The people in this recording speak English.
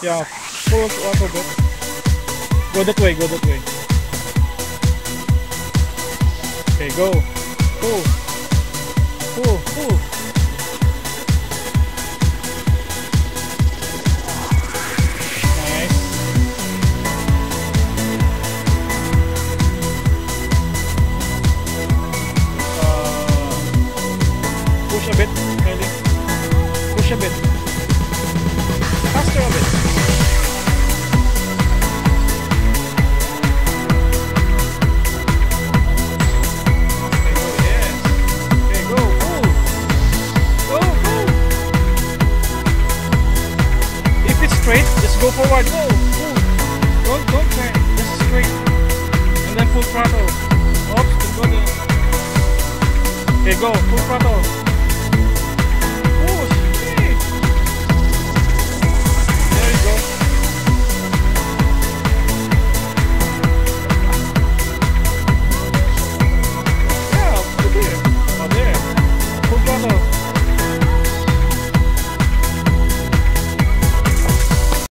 Yeah, full auto bit. Go that way, go that way. Okay, go. Pull. Pull, pull. Nice. Push a bit, Kylie. Push a bit. Faster a bit. Straight, just go forward, go, move. Don't turn, just straight. And then full throttle. Oops, go there. Okay, go, full throttle.